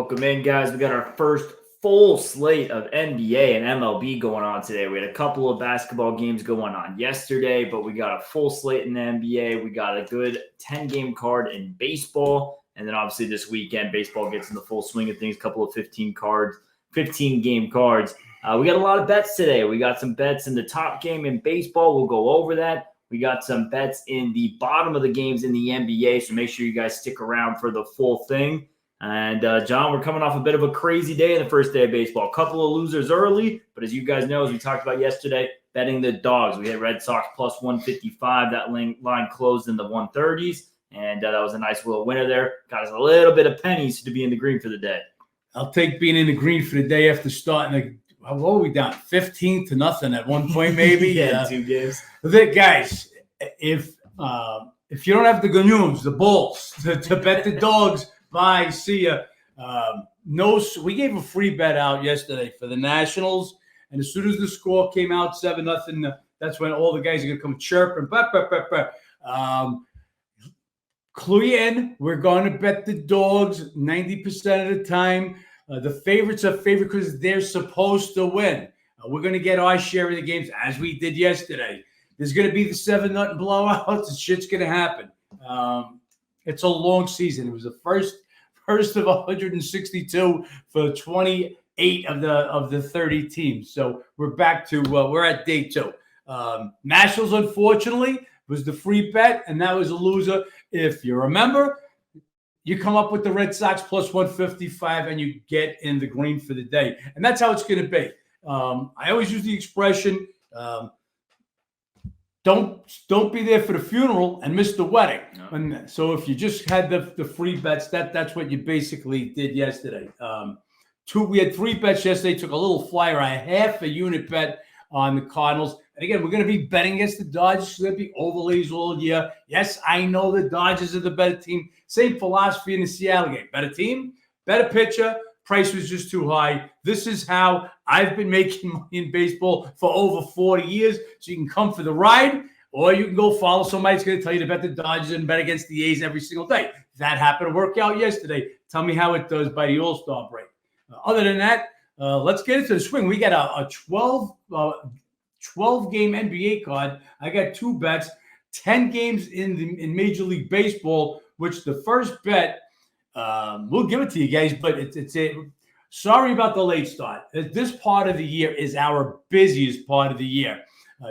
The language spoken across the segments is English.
Welcome in, guys. We got our first full slate of NBA and MLB going on today. We had a couple of basketball games going on yesterday, but we got a full slate in the NBA. We got a good 10-game card in baseball. And then obviously this weekend, baseball gets in the full swing of things, a couple of 15-game cards. We got a lot of bets today. We got some bets in the top game in baseball. We'll go over that. We got some bets in the bottom of the games in the NBA, so make sure you guys stick around for the full thing. And, John, we're coming off a bit of a crazy day in the first day of baseball. A couple of losers early, but as you guys know, as we talked about yesterday, betting the dogs. We had Red Sox plus 155. That line closed in the 130s, and that was a nice little winner there. Got us a little bit of pennies to be in the green for the day. I'll take being in the green for the day after starting. What were we down? 15-0 at one point, maybe? Yeah, 2 games. Guys, if you don't have the Ganoons, the Bulls, to bet the dogs, bye, see ya. We gave a free bet out yesterday for the Nationals, and as soon as the score came out 7-0, that's when all the guys are going to come chirping. Clue you in. We're going to bet the dogs 90% of the time. The favorites are favorite because they're supposed to win. We're going to get our share of the games as we did yesterday. There's going to be the 7-0 blowouts. The shit's going to happen. It's a long season. It was the first of 162 for 28 of the 30 teams. So we're back to we're at day 2. Nationals, unfortunately, was the free bet, and that was a loser. If you remember, you come up with the Red Sox plus 155, and you get in the green for the day. And that's how it's going to be. I always use the expression, don't be there for the funeral and miss the wedding. No. And so if you just had the free bets, that's what you basically did yesterday. We had 3 bets yesterday. Took a little flyer, a half a unit bet on the Cardinals. And again, we're going to be betting against the Dodgers. It's going to be overlays all year. Yes, I know the Dodgers are the better team. Same philosophy in the Seattle game. Better team, better pitcher. Price was just too high. This is how I've been making money in baseball for over 40 years. So you can come for the ride, or you can go follow somebody that's going to tell you to bet the Dodgers and bet against the A's every single day. That happened to work out yesterday. Tell me how it does by the All-Star break. Other than that, let's get into the swing. We got a 12-game NBA card. I got 2 bets, 10 games in Major League Baseball, which the first bet, we'll give it to you guys, but sorry about the late start. This part of the year is our busiest part of the year.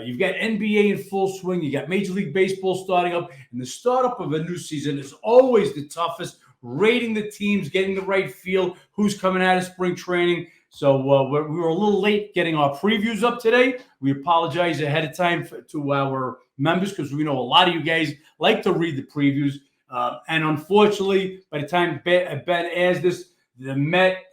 You've got NBA in full swing. You got Major League Baseball starting up, and the startup of a new season is always the toughest. Rating the teams, getting the right feel, who's coming out of spring training. So we were a little late getting our previews up today. We apologize ahead of time to our members because we know a lot of you guys like to read the previews. And unfortunately, by the time Ben airs this, the Met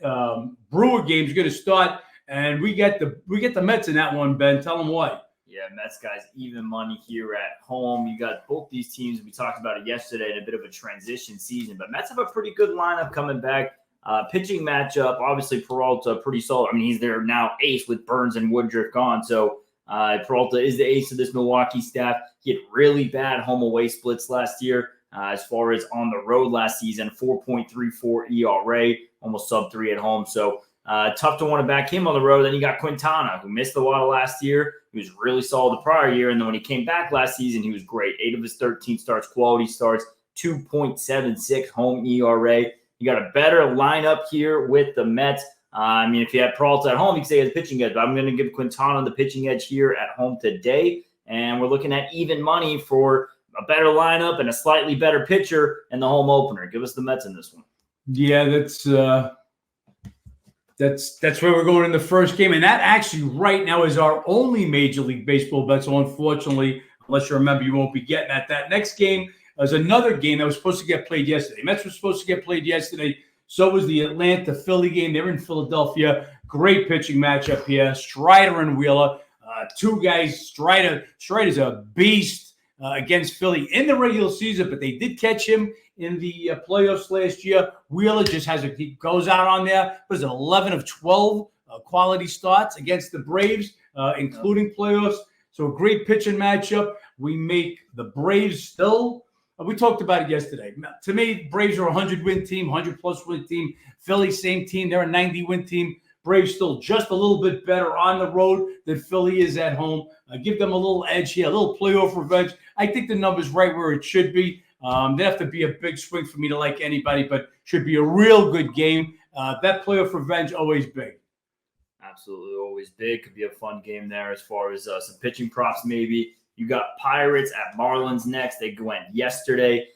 Brewer game is going to start, and we get the Mets in that one. Ben, tell them why. Yeah, Mets guys, even money here at home. You got both these teams. We talked about it yesterday in a bit of a transition season, but Mets have a pretty good lineup coming back. Pitching matchup, obviously Peralta pretty solid. I mean, he's their now ace with Burns and Woodruff gone. So Peralta is the ace of this Milwaukee staff. He had really bad home-away splits last year. As far as on the road last season, 4.34 ERA, almost sub-3 at home. So tough to want to back him on the road. Then you got Quintana, who missed the water last year. He was really solid the prior year. And then when he came back last season, he was great. 8 of his 13 starts, quality starts, 2.76 home ERA. You got a better lineup here with the Mets. I mean, if you had Peralta at home, you could say he has a pitching edge. But I'm going to give Quintana the pitching edge here at home today. And we're looking at even money for a better lineup and a slightly better pitcher in the home opener. Give us the Mets in this one. Yeah, that's where we're going in the first game. And that actually right now is our only Major League Baseball bet. So unfortunately, unless you remember, you won't be getting at that. Next game is another game that was supposed to get played yesterday. Mets were supposed to get played yesterday. So was the Atlanta-Philly game. They're in Philadelphia. Great pitching matchup here. Strider and Wheeler. 2 guys. Strider's a beast against Philly in the regular season, but they did catch him in the playoffs last year. Wheeler just he goes out on there. Was it 11 of 12 quality starts against the Braves, including playoffs. So a great pitching matchup. We make the Braves still We talked about it yesterday. To me, Braves are a 100-win team, 100-plus win team. Philly, same team. They're a 90-win team. Braves still just a little bit better on the road than Philly is at home. Give them a little edge here, a little playoff revenge. I think the number's right where it should be. They have to be a big swing for me to like anybody, but should be a real good game. That playoff revenge, always big. Absolutely, always big. Could be a fun game there as far as some pitching props maybe. You got Pirates at Marlins next. They went yesterday.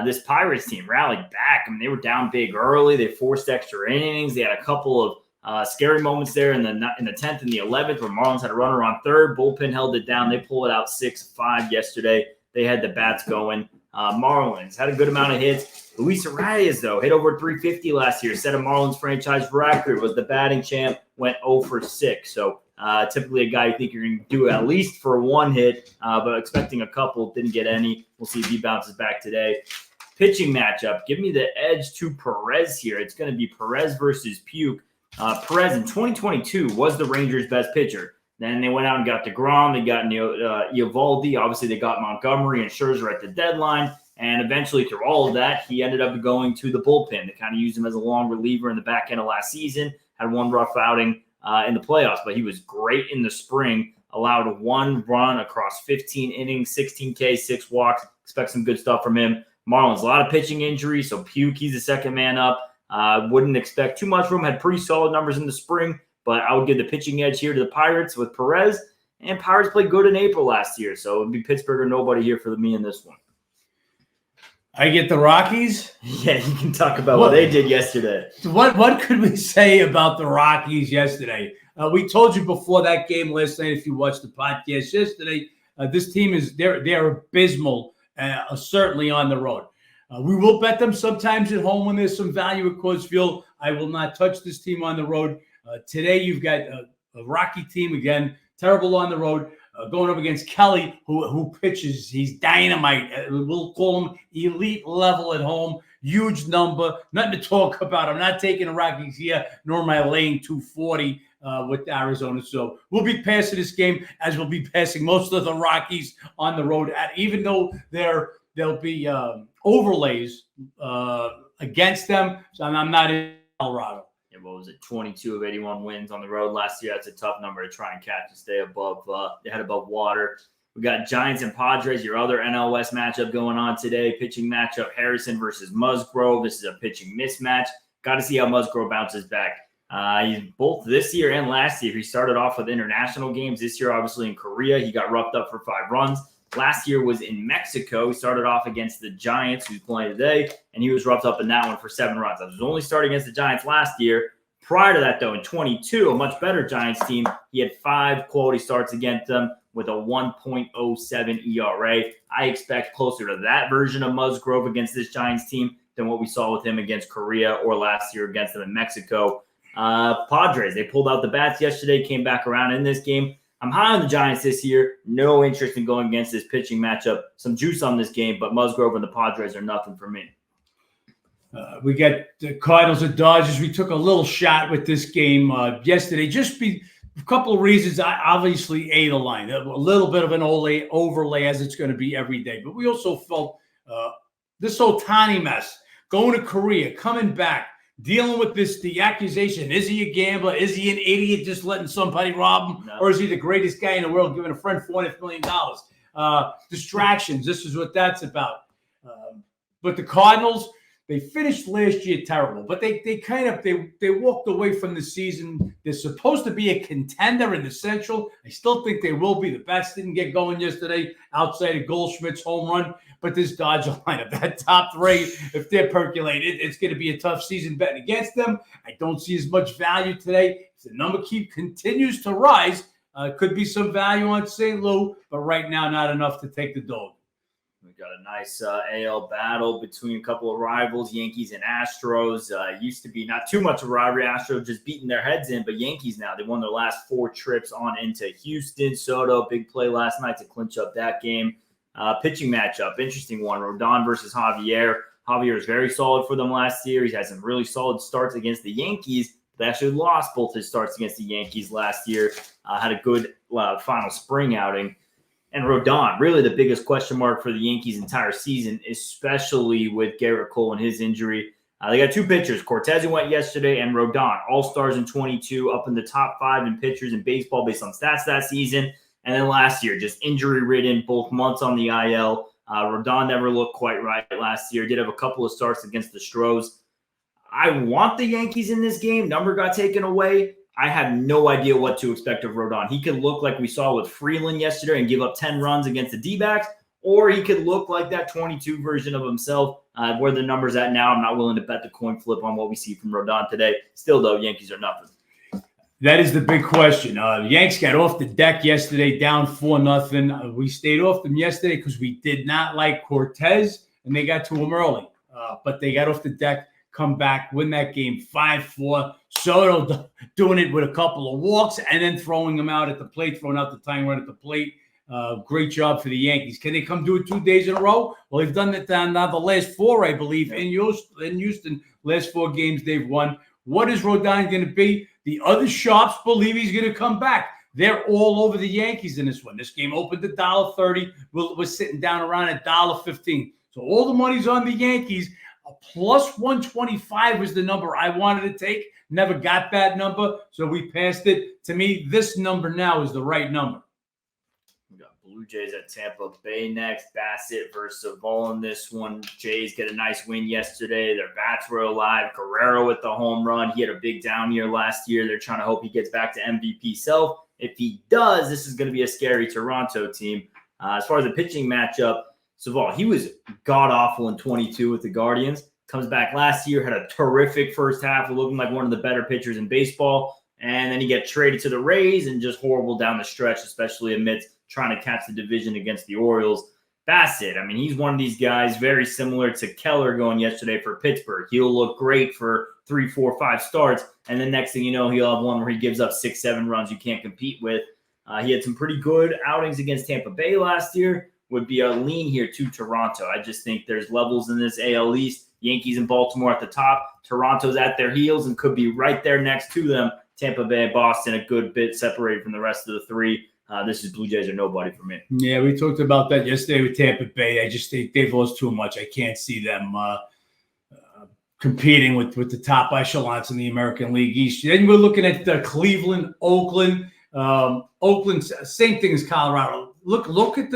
This Pirates team rallied back. I mean, they were down big early. They forced extra innings. They had a couple of scary moments there in the 10th and the 11th where Marlins had a runner on third. Bullpen held it down. They pulled it out 6-5 yesterday. They had the bats going. Marlins had a good amount of hits. Luis Arias, though, hit over 350 last year. Set a Marlins franchise record. Was the batting champ. Went 0 for 6. So typically a guy you think you're going to do at least for one hit, but expecting a couple. Didn't get any. We'll see if he bounces back today. Pitching matchup. Give me the edge to Perez here. It's going to be Perez versus Puke. Perez in 2022 was the Rangers' best pitcher. Then they went out and got DeGrom. They got Eovaldi. Obviously, they got Montgomery and Scherzer at the deadline. And eventually, through all of that, he ended up going to the bullpen. They kind of used him as a long reliever in the back end of last season. Had one rough outing in the playoffs, but he was great in the spring. Allowed one run across 15 innings, 16 Ks, 6 walks. Expect some good stuff from him. Marlins, a lot of pitching injuries, so Puke, he's the second man up. Wouldn't expect too much from him. Had pretty solid numbers in the spring, but I would give the pitching edge here to the Pirates with Perez. And Pirates played good in April last year, so it would be Pittsburgh or nobody here for me in this one. I get the Rockies. Yeah, you can talk about what they did yesterday. What could we say about the Rockies yesterday? We told you before that game last night, if you watched the podcast yesterday, this team they're abysmal, certainly on the road. We will bet them sometimes at home when there's some value at Coors Field. I will not touch this team on the road. Today you've got a Rocky team again, terrible on the road. Going up against Kelly, who pitches. He's dynamite. We'll call him elite level at home. Huge number. Nothing to talk about. I'm not taking the Rockies here, nor am I laying 240 with Arizona. So we'll be passing this game as we'll be passing most of the Rockies on the road. Even though there'll be overlays against them. So I'm not in Colorado. What was it? 22 of 81 wins on the road last year. That's a tough number to try and catch and stay above. They had above water. We got Giants and Padres, your other NL West matchup going on today. Pitching matchup: Harrison versus Musgrove. This is a pitching mismatch. Got to see how Musgrove bounces back. Both this year and last year, he started off with international games. This year, obviously in Korea, he got roughed up for 5 runs. Last year was in Mexico. He started off against the Giants, who's playing today, and he was roughed up in that one for 7 runs. I was only starting against the Giants last year. Prior to that, though, in 22, a much better Giants team, he had 5 quality starts against them with a 1.07 ERA. I expect closer to that version of Musgrove against this Giants team than what we saw with him against Korea or last year against them in Mexico. Padres, they pulled out the bats yesterday, came back around in this game. I'm high on the Giants this year. No interest in going against this pitching matchup. Some juice on this game, but Musgrove and the Padres are nothing for me. We got the Cardinals and Dodgers. We took a little shot with this game yesterday. A couple of reasons. Obviously, the line. A little bit of an overlay as it's going to be every day. But we also felt this Ohtani mess. Going to Korea, coming back, dealing with the accusation. Is he a gambler? Is he an idiot just letting somebody rob him? No. Or is he the greatest guy in the world giving a friend $400 million? Distractions. This is what that's about. But the Cardinals, they finished last year terrible, but they walked away from the season. They're supposed to be a contender in the Central. I still think they will be. The bats didn't get going yesterday outside of Goldschmidt's home run, but this Dodger lineup, that top 3, if they're percolated, it's going to be a tough season betting against them. I don't see as much value today. If the number continues to rise, could be some value on St. Louis, but right now not enough to take the dog. We got a nice AL battle between a couple of rivals, Yankees and Astros. Used to be not too much of a rivalry. Astros just beating their heads in, but Yankees now, they won their last 4 trips on into Houston. Soto, big play last night to clinch up that game. Pitching matchup, interesting one. Rodon versus Javier. Javier is very solid for them last year. He's had some really solid starts against the Yankees. They actually lost both his starts against the Yankees last year. Had a good final spring outing. and Rodon, really the biggest question mark for the Yankees' entire season, especially with Garrett Cole and his injury. They got 2 pitchers, Cortez, who went yesterday, and Rodon, all-stars in 22, up in the top 5 in pitchers in baseball based on stats that season. And then last year, just injury-ridden, both months on the IL. Rodon never looked quite right last year. Did have a couple of starts against the Stros. I want the Yankees in this game. Number got taken away. I have no idea what to expect of Rodon. He could look like we saw with Freeland yesterday and give up 10 runs against the D-backs, or he could look like that 22 version of himself. Where the number's at now, I'm not willing to bet the coin flip on what we see from Rodon today. Still, though, Yankees are nothing. That is the big question. The Yanks got off the deck yesterday, down 4-0. We stayed off them yesterday because we did not like Cortez, and they got to him early. But they got off the deck, come back, win that game 5-4. Soto doing it with a couple of walks and then throwing them out at the plate, throwing out the tying run at the plate. Great job for the Yankees. Can they come do it 2 days in a row? Well, they've done it now the last 4, I believe, in Houston. Last 4 games they've won. What is Rodon going to be? The other shops believe he's going to come back. They're all over the Yankees in this one. This game opened at $1.30. We're sitting down around at $1.15. So all the money's on the Yankees. A plus 125 was the number I wanted to take. Never got that number, so we passed it. To me, this number now is the right number. We got Blue Jays at Tampa Bay next. Bassett versus Savall in this one. Jays get a nice win yesterday. Their bats were alive. Guerrero with the home run. He had a big down year last year. They're trying to hope he gets back to MVP self. If he does, this is going to be a scary Toronto team. As far as the pitching matchup, Savall, he was god-awful in 22 with the Guardians. Comes back last year, had a terrific first half, looking like one of the better pitchers in baseball. And then he got traded to the Rays and just horrible down the stretch, especially amidst trying to catch the division against the Orioles. Bassett, I mean, he's one of these guys very similar to Keller going yesterday for Pittsburgh. He'll look great for 3, 4, 5 starts. And then next thing you know, he'll have one where he gives up 6, 7 runs you can't compete with. He had some pretty good outings against Tampa Bay last year. Would be a lean here to Toronto. I just think there's levels in this AL East. Yankees and Baltimore at the top. Toronto's at their heels and could be right there next to them. Tampa Bay and Boston a good bit separated from the rest of the 3. This is Blue Jays or nobody for me. Yeah, we talked about that yesterday with Tampa Bay. I just think they've lost too much. I can't see them competing with the top echelons in the American League East. Then we're looking at Cleveland, Oakland. Oakland, same thing as Colorado. Look at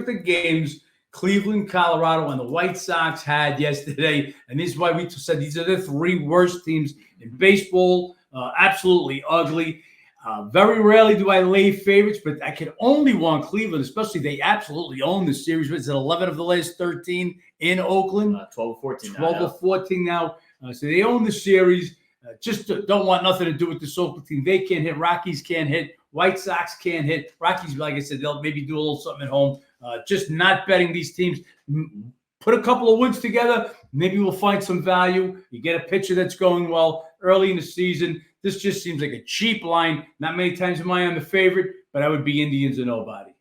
the games Cleveland, Colorado, and the White Sox had yesterday. And this is why we said these are the 3 worst teams in baseball. Absolutely ugly. Very rarely do I lay favorites, but I can only want Cleveland, especially they absolutely own the series. It's at 11 of the last 13 in Oakland. 12 or 14 12 or 14 now. So they own the series. Just don't want nothing to do with this Oakland team. They can't hit. Rockies can't hit. White Sox can't hit. Rockies, like I said, they'll maybe do a little something at home. Just not betting these teams. Put a couple of wins together. Maybe we'll find some value. You get a pitcher that's going well early in the season. This just seems like a cheap line. Not many times am I on the favorite, but I would be Indians or nobody.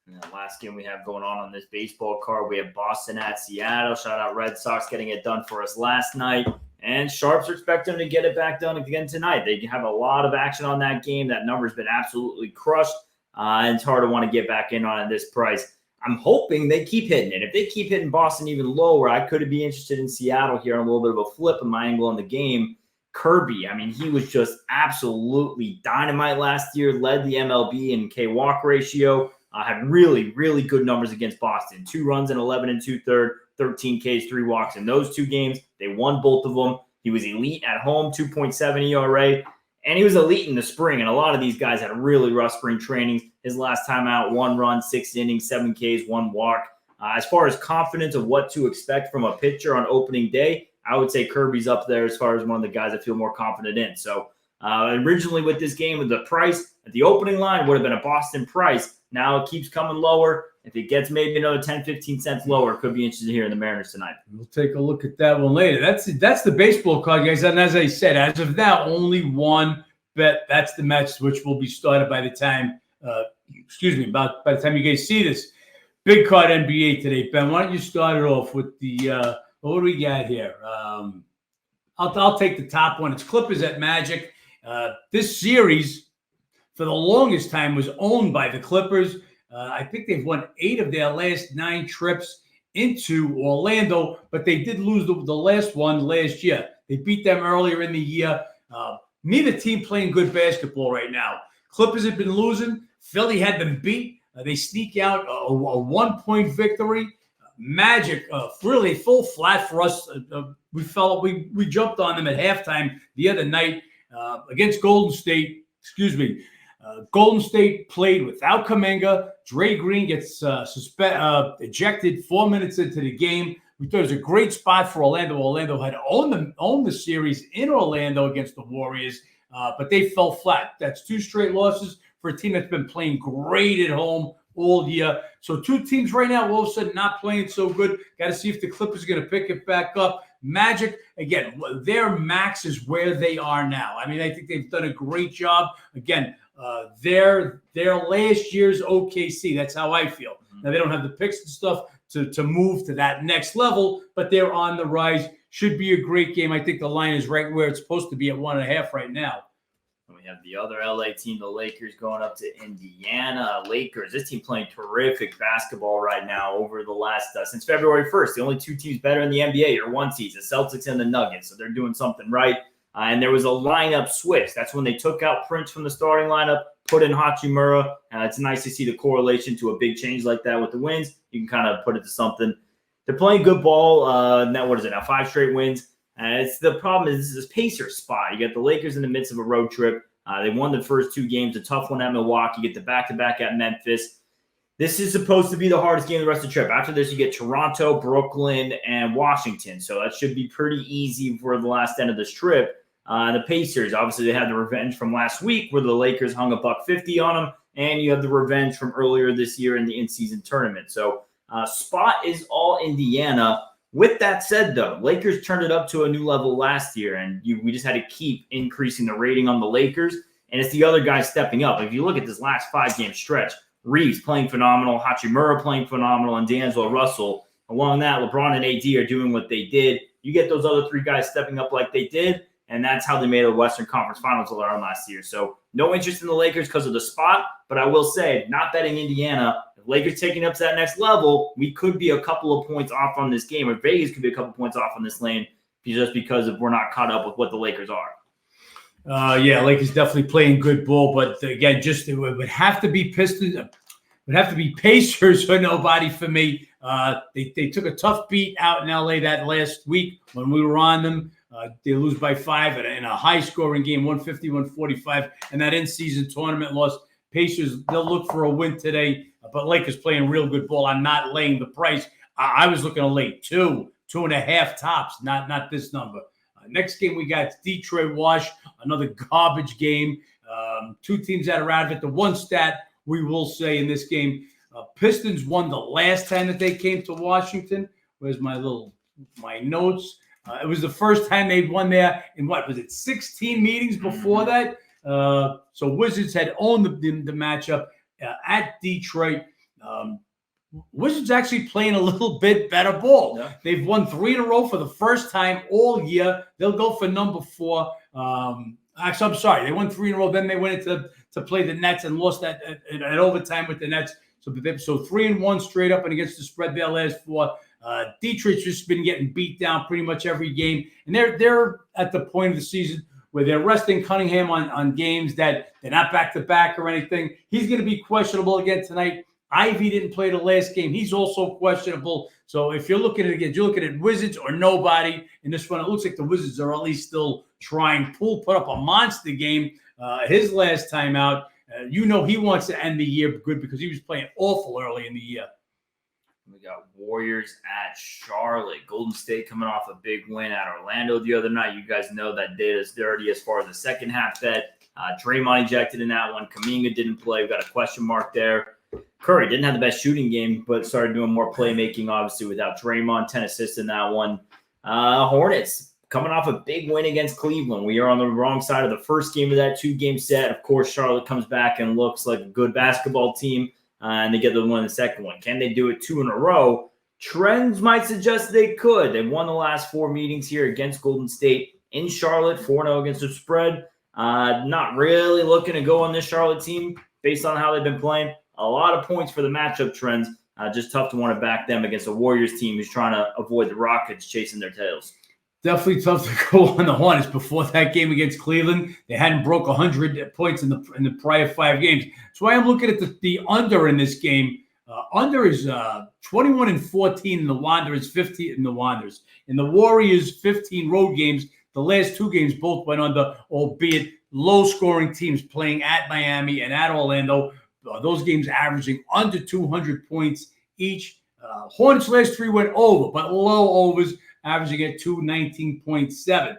And the last game we have going on this baseball card, we have Boston at Seattle. Shout out Red Sox getting it done for us last night. And Sharps are expecting to get it back done again tonight. They have a lot of action on that game. That number's been absolutely crushed. And it's hard to want to get back in on at this price. I'm hoping they keep hitting it. If they keep hitting Boston even lower, I could be interested in Seattle here on a little bit of a flip in my angle on the game. Kirby, I mean, he was just absolutely dynamite last year, led the MLB in K-walk ratio, had really, really good numbers against Boston. 2 runs in 11 and 2/3, 13 Ks, 3 walks in those 2 games. They won both of them. He was elite at home, 2.7 ERA, and he was elite in the spring. And a lot of these guys had really rough spring trainings. His last time out, 1 run, 6 innings, 7 Ks, 1 walk. As far as confidence of what to expect from a pitcher on opening day, I would say Kirby's up there as far as one of the guys I feel more confident in. So originally with this game, with the price at the opening line would have been a Boston price. Now it keeps coming lower. If it gets maybe another 10, 15 cents lower, could be interested here in the Mariners tonight. We'll take a look at that one later. That's the baseball card, guys. And as I said, as of now, only one bet. That's the match, which will be started by the time, by the time you guys see this. Big card NBA today. Ben, why don't you start it off with the what do we got here? I'll take the top one. It's Clippers at Magic. This series, for the longest time, was owned by the Clippers. I think they've won 8 of their last 9 trips into Orlando, but they did lose the last one last year. They beat them earlier in the year. Neither team playing good basketball right now. Clippers have been losing. Philly had them beat. They sneak out a 1-point victory. Magic, really full flat for us. We jumped on them at halftime the other night against Golden State. Golden State played without Kuminga. Dre Green gets ejected 4 minutes into the game. We thought it was a great spot for Orlando. Orlando had owned the series in Orlando against the Warriors, but they fell flat. That's 2 straight losses for a team that's been playing great at home all year. So 2 teams right now all of a sudden not playing so good. Got to see if the Clippers are going to pick it back up. Magic, again, their max is where they are now. I mean, I think they've done a great job. Again, their last year's OKC. That's how I feel. Now, they don't have the picks and stuff to move to that next level, but they're on the rise. Should be a great game. I think the line is right where it's supposed to be at 1.5 right now. We have the other LA team, the Lakers, going up to Indiana. Lakers, this team playing terrific basketball right now over the last, since February 1st. The only 2 teams better in the NBA are 1 seeds, the Celtics and the Nuggets. So they're doing something right. And there was a lineup switch. That's when they took out Prince from the starting lineup, put in Hachimura. It's nice to see the correlation to a big change like that with the wins. You can kind of put it to something. They're playing good ball. Now, what is it now? 5 straight wins. It's the problem is this Pacers spot. You got the Lakers in the midst of a road trip. They won the first 2 games, a tough one at Milwaukee. You get the back-to-back at Memphis. This is supposed to be the hardest game of the rest of the trip. After this, you get Toronto, Brooklyn, and Washington. So that should be pretty easy for the last end of this trip. The Pacers, obviously, they had the revenge from last week where the Lakers hung $150 on them, and you have the revenge from earlier this year in the in-season tournament. So spot is all Indiana. With that said, though, Lakers turned it up to a new level last year, and we just had to keep increasing the rating on the Lakers, and it's the other guys stepping up. If you look at this last 5-game stretch, Reeves playing phenomenal, Hachimura playing phenomenal, and D'Angelo Russell. Along that, LeBron and AD are doing what they did. You get those other 3 guys stepping up like they did, and that's how they made the Western Conference Finals last year. So no interest in the Lakers because of the spot, but I will say, not betting Indiana. If Lakers taking up to that next level, we could be a couple of points off on this game, or Vegas could be a couple points off on this lane just because we're not caught up with what the Lakers are. Yeah, Lakers definitely playing good ball, but again, it would have to be Pistons. It would have to be Pacers or nobody for me. They took a tough beat out in LA that last week when we were on them. They lose by 5 in a high-scoring game, 150-145, and that in-season tournament loss. Pacers, they'll look for a win today, but Lakers playing real good ball. I'm not laying the price. I was looking to lay 2.5 tops, not this number. Next game we got Detroit Wash, another garbage game. 2 teams that are out of it. The one stat we will say in this game, Pistons won the last time that they came to Washington. Where's my notes? It was the first time they'd won there in 16 meetings before that. So Wizards had owned the matchup at Detroit. Wizards actually playing a little bit better ball. Yeah. They've won 3 in a row for the first time all year. They'll go for number 4. Actually, I'm sorry. They won 3 in a row. Then they went to play the Nets and lost that at overtime with the Nets. So 3-1 straight up and against the spread their last 4. Detroit's just been getting beat down pretty much every game. And they're at the point of the season where they're resting Cunningham on games that they're not back-to-back or anything. He's going to be questionable again tonight. Ivy didn't play the last game. He's also questionable. So if you're looking at it again, you're looking at Wizards or nobody in this one. It looks like the Wizards are at least still trying. Poole put up a monster game his last time out. He wants to end the year good because he was playing awful early in the year. We got Warriors at Charlotte. Golden State coming off a big win at Orlando the other night. You guys know that data is dirty as far as the second half bet. Draymond ejected in that one. Kuminga didn't play. We've got a question mark there. Curry didn't have the best shooting game, but started doing more playmaking, obviously, without Draymond. 10 assists in that one. Hornets coming off a big win against Cleveland. We are on the wrong side of the first game of that 2-game set. Of course, Charlotte comes back and looks like a good basketball team, and they get the win in the second one. Can they do it 2 in a row? Trends might suggest they could. They've won the last 4 meetings here against Golden State in Charlotte, 4-0 against the spread. Not really looking to go on this Charlotte team based on how they've been playing. a lot of points for the matchup trends. Just tough to want to back them against a Warriors team who's trying to avoid the Rockets chasing their tails. Definitely tough to go on the Hornets. Before that game against Cleveland, they hadn't broke 100 points in the prior 5 games. That's why I'm looking at the under in this game. Under is 21-14 in the Wanderers, 15 in the Wanderers. In the Warriors, 15 road games. The last 2 games both went under, albeit low-scoring teams playing at Miami and at Orlando. Those games averaging under 200 points each. Hornets last 3 went over, but low overs, averaging at 219.7.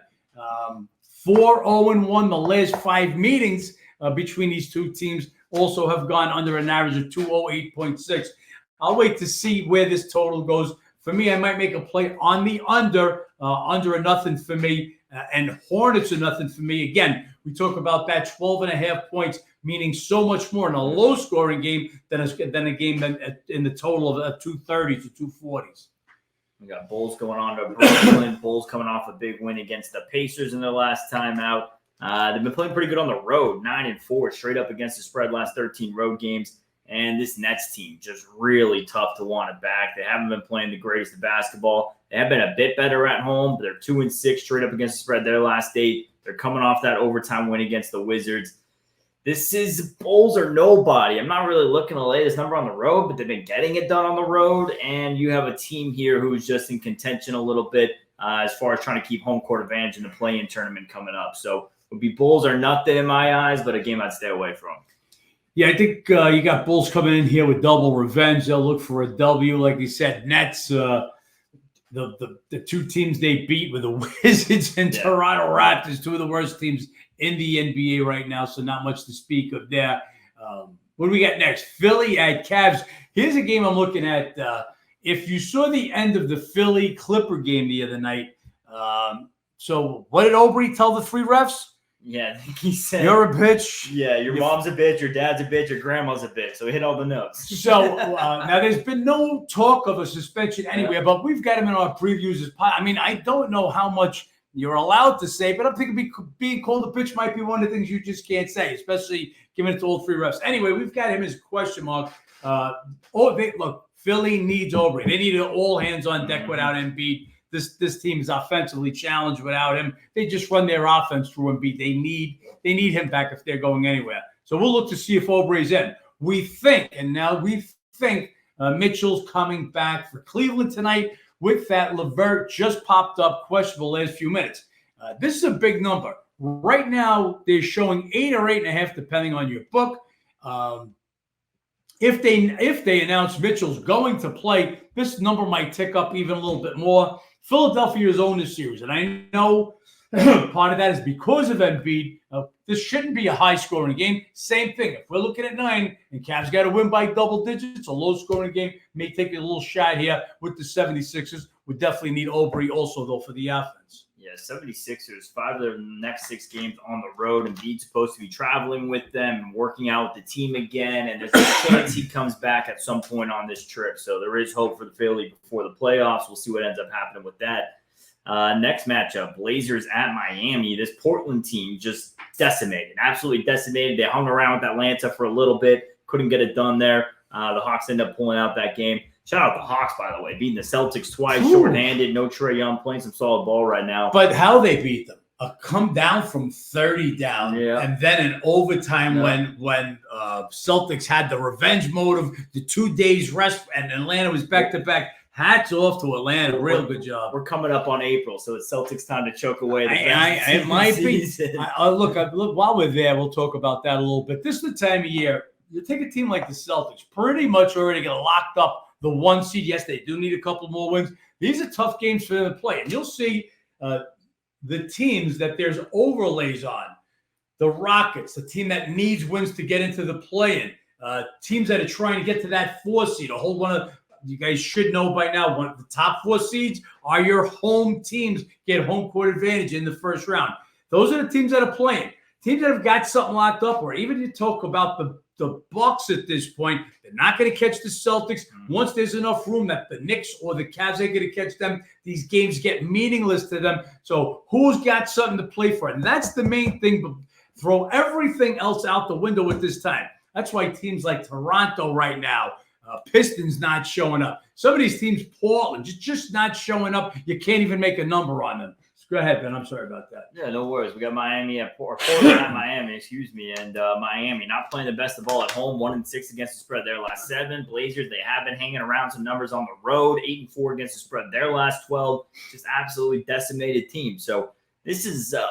4-0-1 the last 5 meetings between these 2 teams also have gone under an average of 208.6. I'll wait to see where this total goes. For me, I might make a play on the under a nothing for me, and Hornets a nothing for me. Again, we talk about that 12.5 points, meaning so much more in a low-scoring game than a game in the total of 230 to 240s. We got Bulls going on to Brooklyn. Bulls coming off a big win against the Pacers in their last time out. They've been playing pretty good on the road, 9-4, straight up against the spread last 13 road games. And this Nets team just really tough to want to back. They haven't been playing the greatest of basketball. They have been a bit better at home, but they're 2-6 straight up against the spread their last 8. They're coming off that overtime win against the Wizards. This is Bulls or nobody. I'm not really looking to lay this number on the road, but they've been getting it done on the road. And you have a team here who's just in contention a little bit as far as trying to keep home court advantage in the play-in tournament coming up. So it would be Bulls or nothing in my eyes, but a game I'd stay away from. Yeah, I think you got Bulls coming in here with double revenge. They'll look for a W. Like you said, Nets, the 2 teams they beat were the Wizards and Toronto Raptors, 2 of the worst teams in the NBA right now, so not much to speak of there. What do we got next? Philly at Cavs. Here's a game I'm looking at. If you saw the end of the Philly-Clipper game the other night, so what did Obrey tell the 3 refs? Yeah, I think he said, "You're a bitch." Yeah, your mom's a bitch, your dad's a bitch, your grandma's a bitch. So he hit all the notes. So now there's been no talk of a suspension anywhere, but we've got him in our previews. I mean, I don't know how much you're allowed to say, but I'm thinking being called a bitch might be one of the things you just can't say, especially given it to all 3 refs. Anyway, we've got him as question mark. Look, Philly needs Obrey. They need an all hands on deck without Embiid. This team is offensively challenged without him. They just run their offense through Embiid. They need him back if they're going anywhere. So we'll look to see if Obrey's in. We think Mitchell's coming back for Cleveland tonight. With that, LeVert just popped up, questionable last few minutes. This is a big number. Right now, they're showing 8 or 8.5, depending on your book. If they announce Mitchell's going to play, this number might tick up even a little bit more. Philadelphia's own this series, and I know part of that is because of Embiid. This shouldn't be a high-scoring game. Same thing. If we're looking at 9 and Cavs got to win by double digits, a low-scoring game may take a little shot here with the 76ers. We definitely need Obrey also, though, for the offense. Yeah, 76ers, 5 of their next 6 games on the road. Embiid's supposed to be traveling with them and working out with the team again. And there's a chance he comes back at some point on this trip. So there is hope for the Philly before the playoffs. We'll see what ends up happening with that. Next matchup, Blazers at Miami. This Portland team just decimated, absolutely decimated. They hung around with Atlanta for a little bit, couldn't get it done there. The Hawks ended up pulling out that game. Shout out the Hawks, by the way, beating the Celtics twice, shorthanded. No Trae Young, playing some solid ball right now. But how they beat them? Come down from 30 down, and then in overtime when Celtics had the revenge mode of the 2 days rest, and Atlanta was back-to-back. Hats off to Atlanta. Real good job. We're coming up on April, so it's Celtics time to choke away the it might be. Look, while we're there, we'll talk about that a little bit. This is the time of year. You take a team like the Celtics, pretty much already get locked up the 1 seed. Yes, they do need a couple more wins. These are tough games for them to play. And you'll see the teams that there's overlays on. The Rockets, the team that needs wins to get into the play-in. Teams that are trying to get to that 4 seed. A whole one of you guys should know by now, one of the top 4 seeds are your home teams, get home court advantage in the first round. Those are the teams that are playing. Teams that have got something locked up, or even you talk about the Bucks at this point, they're not going to catch the Celtics. Once there's enough room that the Knicks or the Cavs are going to catch them, these games get meaningless to them. So who's got something to play for? And that's the main thing. But throw everything else out the window at this time. That's why teams like Toronto right now, Pistons not showing up. Some of these teams, Portland, just not showing up. You can't even make a number on them. Go ahead, Ben. I'm sorry about that. Yeah, no worries. We got Miami at Portland at Miami, excuse me, and Miami not playing the best of all at home. 1-6 against the spread their last 7. Blazers, they have been hanging around some numbers on the road. 8-4 against the spread their last 12. Just absolutely decimated team. So this is the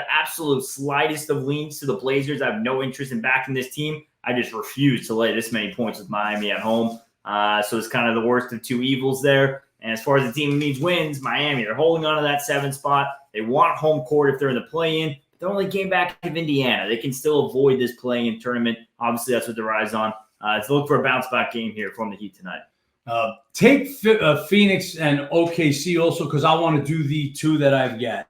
absolute slightest of leans to the Blazers. I have no interest in backing this team. I just refuse to lay this many points with Miami at home. So it's kind of the worst of two evils there. And as far as the team who needs wins, Miami, they're holding on to that 7 spot. They want home court if they're in the play-in. They're only game back of Indiana. They can still avoid this play-in tournament. Obviously, that's what they're eyes on. Let's look for a bounce-back game here from the Heat tonight. Take Phoenix and OKC also because I want to do the 2 that I've got.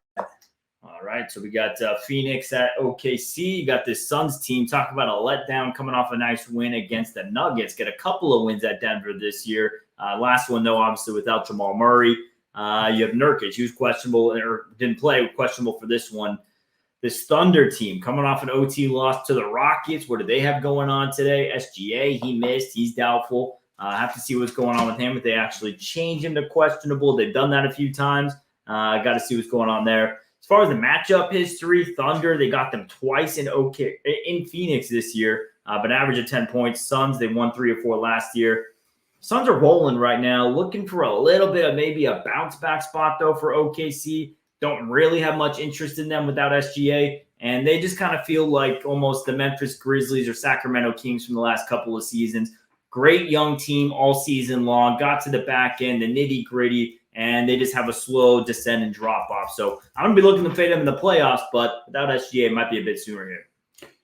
All right, so we got Phoenix at OKC. You got this Suns team. Talk about a letdown coming off a nice win against the Nuggets. Get a couple of wins at Denver this year. Last one, though, obviously without Jamal Murray. You have Nurkic, who's questionable or didn't play, questionable for this one. This Thunder team coming off an OT loss to the Rockets. What do they have going on today? SGA, he missed. He's doubtful. Have to see what's going on with him. If they actually change him to questionable, they've done that a few times. Got to see what's going on there. As far as the matchup history, Thunder, they got them twice in Phoenix this year, but average of 10 points. Suns, they won 3 or 4 last year. Suns are rolling right now, looking for a little bit of maybe a bounce-back spot, though, for OKC. Don't really have much interest in them without SGA, and they just kind of feel like almost the Memphis Grizzlies or Sacramento Kings from the last couple of seasons. Great young team all season long, got to the back end, the nitty-gritty, and they just have a slow descend and drop-off. So I'm going to be looking to fade them in the playoffs, but without SGA, it might be a bit sooner here.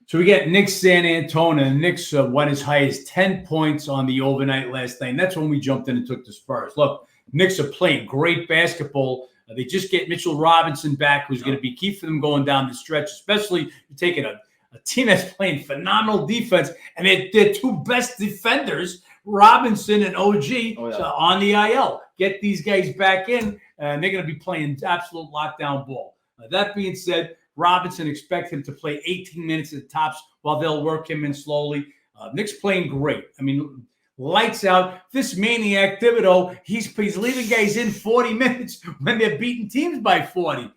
So we get Knicks San Antonio, and Knicks went as high as 10 points on the overnight last night, and that's when we jumped in and took the Spurs. Look, Knicks are playing great basketball. They just get Mitchell Robinson back, who's going to be key for them going down the stretch, especially you're taking a team that's playing phenomenal defense, and their 2 best defenders, Robinson and OG, on the IL. Get these guys back in, and they're going to be playing absolute lockdown ball. That being said, Robinson, expect him to play 18 minutes at the tops while they'll work him in slowly. Knicks playing great. I mean, lights out. This maniac Thibodeau, he's leaving guys in 40 minutes when they're beating teams by 40.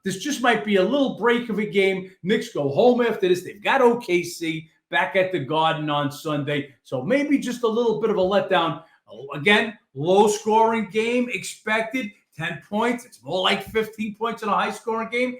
This just might be a little break of a game. Knicks go home after this. They've got OKC back at the Garden on Sunday. So maybe just a little bit of a letdown. Again, low-scoring game expected. 10 points. It's more like 15 points in a high-scoring game.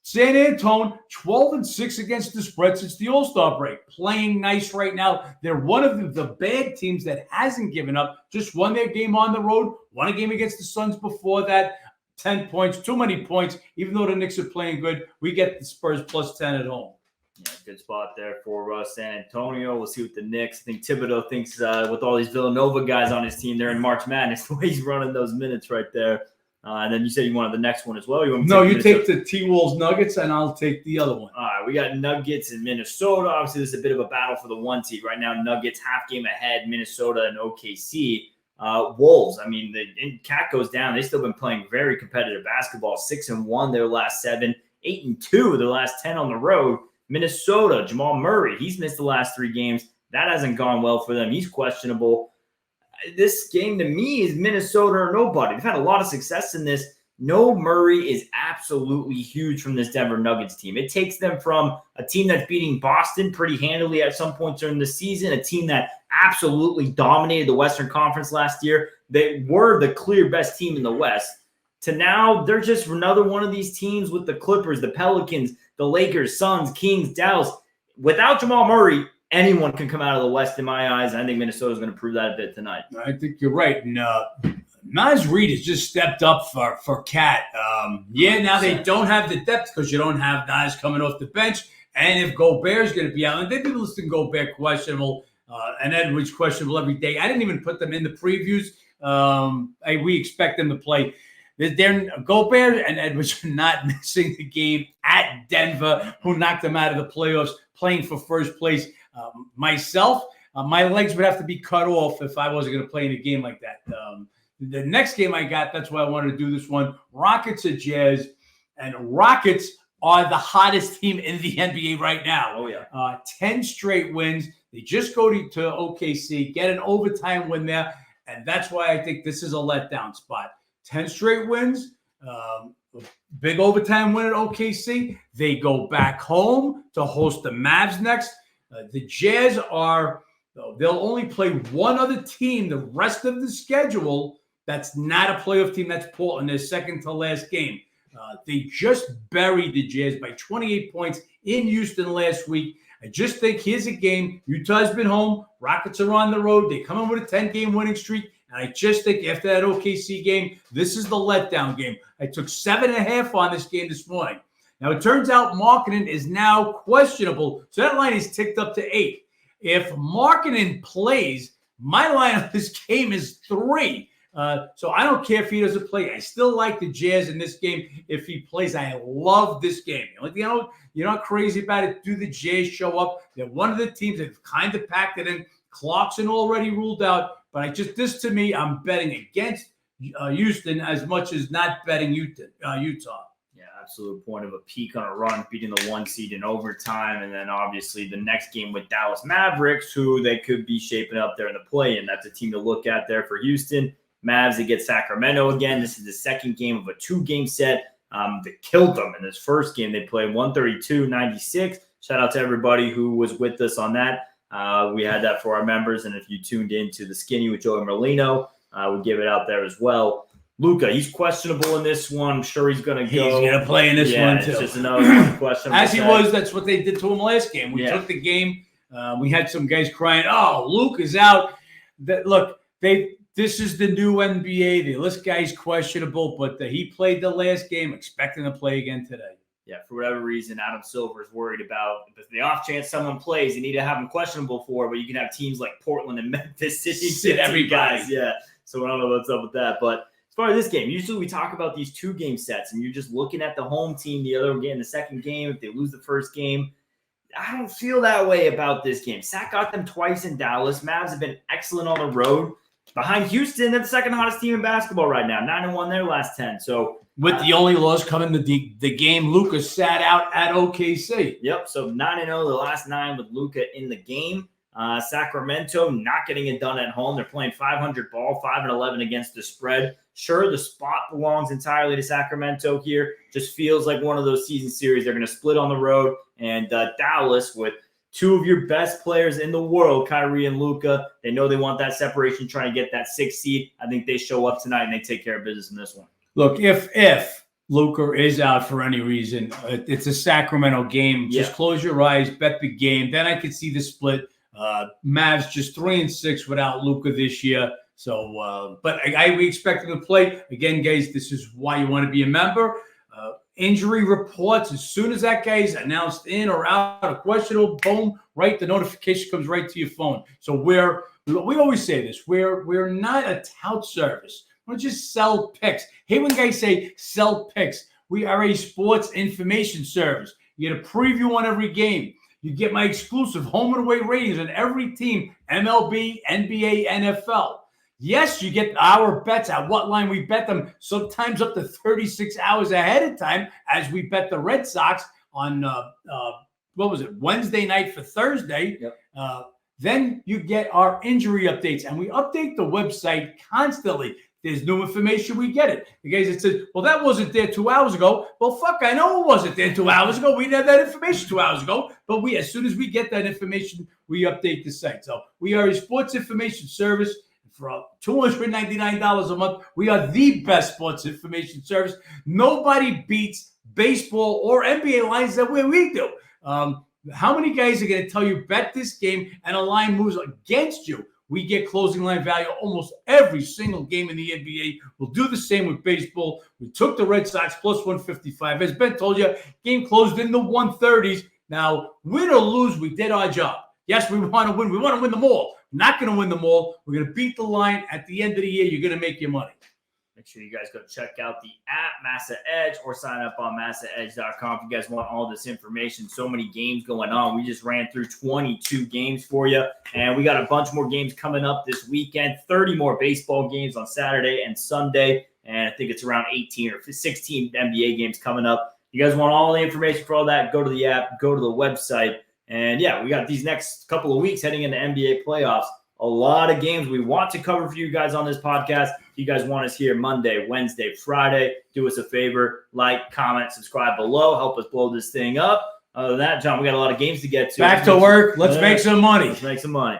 San Antonio, 12-6 against the spread since the All-Star break. Playing nice right now. They're one of the bad teams that hasn't given up. Just won their game on the road. Won a game against the Suns before that. 10 points, too many points. Even though the Knicks are playing good, we get the Spurs plus 10 at home. Yeah, good spot there for San Antonio. We'll see what the Knicks. I think Thibodeau thinks with all these Villanova guys on his team, they're in March Madness. The way he's running those minutes right there. And then you said you wanted the next one as well. You take the T-Wolves Nuggets, and I'll take the other one. All right, we got Nuggets in Minnesota. Obviously, this is a bit of a battle for the 1 seed right now. Nuggets half game ahead, Minnesota and OKC. Wolves, I mean, Cat goes down. They've still been playing very competitive basketball. 6-1 their last 7, 8-2 their last 10 on the road. Minnesota, Jamal Murray, he's missed the last 3 games. That hasn't gone well for them. He's questionable. This game to me is Minnesota or nobody. They've had a lot of success in this. No Murray is absolutely huge from this Denver Nuggets team. It takes them from a team that's beating Boston pretty handily at some points during the season, a team that absolutely dominated the Western Conference last year. They were the clear best team in the West. To now, they're just another one of these teams with the Clippers, the Pelicans, the Lakers, Suns, Kings, Dallas. Without Jamal Murray, anyone can come out of the West in my eyes. I think Minnesota's going to prove that a bit tonight. I think you're right. And Naz Reid has just stepped up for Cat. Now they don't have the depth because you don't have Naz coming off the bench. And if Gobert's going to be out, and they've been listing Gobert questionable and Edwards questionable every day. I didn't even put them in the previews. We expect them to play. Gobert and Edwards are not missing the game at Denver, who knocked them out of the playoffs, playing for first place. Myself, my legs would have to be cut off if I wasn't going to play in a game like that. The next game I got, that's why I wanted to do this one, Rockets at Jazz. And Rockets are the hottest team in the NBA right now. Oh, yeah. 10 straight wins. They just go to OKC, get an overtime win there, and that's why I think this is a letdown spot. 10 straight wins, big overtime win at OKC. They go back home to host the Mavs next. The Jazz they'll only play one other team the rest of the schedule that's not a playoff team. That's Portland, their second to last game. They just buried the Jazz by 28 points in Houston last week. I just think here's a game. Utah's been home. Rockets are on the road. They come in with a 10-game winning streak. And I just think after that OKC game, this is the letdown game. I took 7.5 on this game this morning. Now, it turns out Markkanen is now questionable. So that line is ticked up to 8. If Markkanen plays, my line on this game is 3. So I don't care if he doesn't play. I still like the Jazz in this game if he plays. I love this game. The only thing you're not crazy about it. Do the Jazz show up? They're one of the teams that kind of packed it in. Clarkson already ruled out. But this to me, I'm betting against Houston as much as not betting Utah. Yeah, absolute point of a peak on a run, beating the 1 seed in overtime. And then obviously the next game with Dallas Mavericks, who they could be shaping up there in the play-in. That's a team to look at there for Houston. Mavs, they get Sacramento again. This is the second game of a 2-game set. They killed them in this first game. They played 132-96. Shout out to everybody who was with us on that. We had that for our members. And if you tuned in to the Skinny with Joey Merlino, we give it out there as well. Luka, he's questionable in this one. I'm sure he's going to go. He's going to play in this one, too. It's just another question. As he was, that's what they did to him last game. We took the game. We had some guys crying, oh, Luke is out. This is the new NBA. The list guy's questionable, but he played the last game, expecting to play again today. Yeah, for whatever reason, Adam Silver is worried about the off chance someone plays. You need to have him questionable for, but you can have teams like Portland and Memphis sit every guys. Yeah, so I don't know what's up with that. But as far as this game, usually we talk about these 2-game sets, and you're just looking at the home team the other game, the second game. If they lose the first game, I don't feel that way about this game. Sac got them twice in Dallas. Mavs have been excellent on the road. Behind Houston, they're the second hottest team in basketball right now. 9-1 their last 10. So with the only loss coming the game, Luka sat out at OKC. Yep. So 9-0 the last 9 with Luka in the game. Sacramento not getting it done at home. They're playing 500 ball, 5-11 against the spread. Sure, the spot belongs entirely to Sacramento here. Just feels like one of those season series. They're going to split on the road. And Dallas with 2 of your best players in the world, Kyrie and Luka. They know they want that separation, trying to get that 6th seed. I think they show up tonight and they take care of business in this one. Look, if Luka is out for any reason, it's a Sacramento game. Just close your eyes, bet the game. Then I could see the split. Mavs just 3-6 without Luka this year. So, but we expect him to play. Again, guys, this is why you want to be a member. Injury reports, as soon as that guy is announced in or out of questionable, boom, right, the notification comes right to your phone. So we always say this, we're not a tout service. We don't just sell picks. Hey, when guys say sell picks, we are a sports information service. You get a preview on every game. You get my exclusive home and away ratings on every team, MLB, NBA, NFL. Yes, you get our bets at what line we bet them, sometimes up to 36 hours ahead of time, as we bet the Red Sox on, Wednesday night for Thursday. Yep. Then you get our injury updates, and we update the website constantly. There's new information, we get it. The guys that said, well, that wasn't there 2 hours ago. Well, fuck, I know it wasn't there 2 hours ago. We didn't have that information 2 hours ago. But as soon as we get that information, we update the site. So we are a sports information service. For $299 a month, we are the best sports information service. Nobody beats baseball or NBA lines that way we do. How many guys are going to tell you bet this game and a line moves against you? We get closing line value almost every single game in the NBA. We'll do the same with baseball. We took the Red Sox plus 155. As Ben told you, game closed in the 130s. Now, win or lose, we did our job. Yes, we want to win. We want to win them all. Not going to win them all. We're going to beat the line. At the end of the year, you're going to make your money. Make sure you guys go check out the app, Massa Edge, or sign up on massaedge.com if you guys want all this information. So many games going on. We just ran through 22 games for you, and we got a bunch more games coming up this weekend. 30 more baseball games on Saturday and Sunday, and I think it's around 18 or 16 NBA games coming up. You guys want all the information for all that, go to the app, go to the website. And yeah, we got these next couple of weeks heading into NBA playoffs. A lot of games we want to cover for you guys on this podcast. If you guys want us here Monday, Wednesday, Friday, do us a favor, like, comment, subscribe below, help us blow this thing up. Other than that, John, we got a lot of games to get to. Back to work. Let's make some money. Let's make some money.